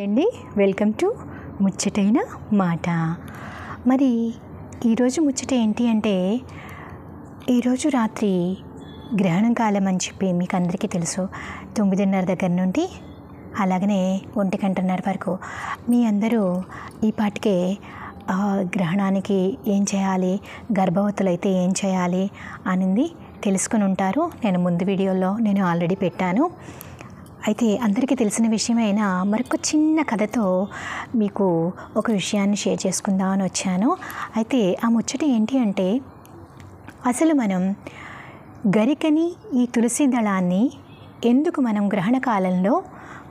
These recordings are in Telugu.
అండి వెల్కమ్ టు ముచ్చటైన మాట. మరి ఈరోజు ముచ్చట ఏంటి అంటే, ఈరోజు రాత్రి గ్రహణం కాలం అని చెప్పి మీకు అందరికీ తెలుసు. 9:30 దగ్గర నుండి అలాగనే 1:30 వరకు మీ అందరూ ఈ పాటికే గ్రహణానికి ఏం చేయాలి, గర్భవతులు అయితే ఏం చేయాలి అనేది తెలుసుకుని ఉంటారు. నేను ముందు వీడియోలో ఆల్రెడీ పెట్టాను. అయితే అందరికీ తెలిసిన విషయమైనా మరొక చిన్న కథతో మీకు ఒక విషయాన్ని షేర్ చేసుకుందామని వచ్చాను. అయితే ఆ ముచ్చట ఏంటి అంటే, అసలు మనం గరికని, ఈ తులసి దళాన్ని ఎందుకు మనం గ్రహణ కాలంలో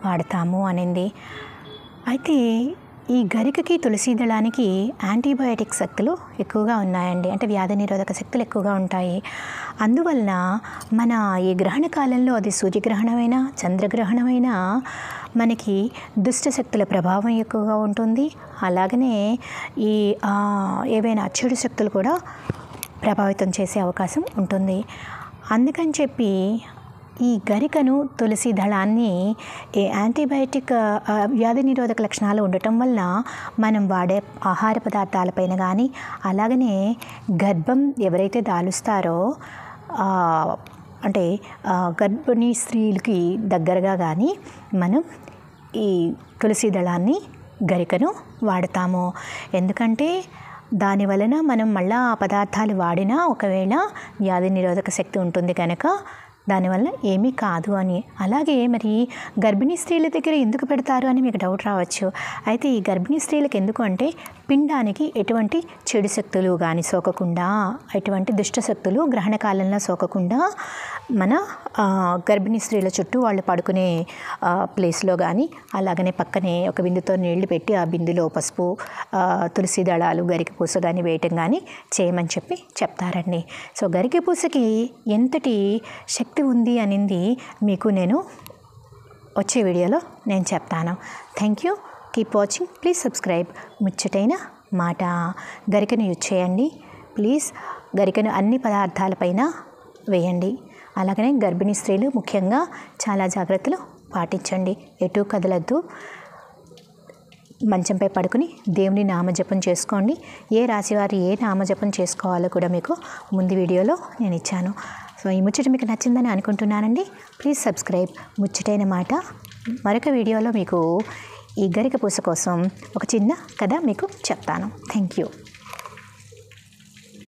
వాడతాము అనేది. అయితే ఈ గరికకి, తులసి దళానికి యాంటీబయాటిక్ శక్తులు ఎక్కువగా ఉన్నాయండి. అంటే వ్యాధి నిరోధక శక్తులు ఎక్కువగా ఉంటాయి. అందువలన మన ఈ గ్రహణ కాలంలో, అది సూర్యగ్రహణమైనా చంద్రగ్రహణమైనా, మనకి దుష్ట శక్తుల ప్రభావం ఎక్కువగా ఉంటుంది. అలాగనే ఈ ఏవైనా చెడు శక్తులు కూడా ప్రభావితం చేసే అవకాశం ఉంటుంది. అందుకని చెప్పి ఈ గరికను, తులసి దళాన్ని యాంటీబయాటిక్ వ్యాధి నిరోధక లక్షణాలు ఉండటం వల్ల మనం వాడే ఆహార పదార్థాలపైన కానీ, అలాగనే గర్భం ఎవరైతే దాలుస్తారో అంటే గర్భిణీ స్త్రీలకి దగ్గరగా కానీ మనం ఈ తులసి దళాన్ని, గరికను వాడతాము. ఎందుకంటే దాని వలన మనం మళ్ళీ ఆ పదార్థాలు వాడినా ఒకవేళ వ్యాధి నిరోధక శక్తి ఉంటుంది కనుక దానివల్ల ఏమీ కాదు అని. అలాగే మరి గర్భిణీ స్త్రీల దగ్గర ఎందుకు పెడతారు అని మీకు డౌట్ రావచ్చు. అయితే ఈ గర్భిణీ స్త్రీలకు ఎందుకు అంటే, పిండానికి ఎటువంటి చెడు శక్తులు కానీ సోకకుండా, ఎటువంటి దుష్ట శక్తులు గ్రహణ కాలంలో సోకకుండా మన గర్భిణీ స్త్రీల చుట్టూ వాళ్ళు పడుకునే ప్లేస్లో కానీ, అలాగనే పక్కనే ఒక బిందుతో నీళ్లు పెట్టి ఆ బిందులో పసుపు, తులసి దళాలు, గరిక పూస కానీ వేయటం కానీ చేయమని చెప్పి చెప్తారండి. సో గరిక పూసకి ఎంతటి శక్తి ఉంది అనింది మీకు నేను వచ్చే వీడియోలో నేను చెప్తాను. Thank you. Keep watching. Please subscribe ముచ్చటైన మాట. గరికను యూజ్ చేయండి ప్లీజ్. గరికను అన్ని పదార్థాలపైన వేయండి. అలాగనే గర్భిణీ స్త్రీలు ముఖ్యంగా చాలా జాగ్రత్తలు పాటించండి. ఎటు కదలద్దు. మంచంపై పడుకుని దేవుని నామజపం చేసుకోండి. ఏ రాశివారు ఏ నామజపం చేసుకోవాలో కూడా మీకు ముందు వీడియోలో నేను ఇచ్చాను. సో ఈ ముచ్చట మీకు నచ్చిందని అనుకుంటున్నానండి. ప్లీజ్ సబ్స్క్రైబ్ ముచ్చటైన మాట. మరొక వీడియోలో మీకు ఈ గరిక పూస కోసం ఒక చిన్న కథ మీకు చెప్తాను. Thank you.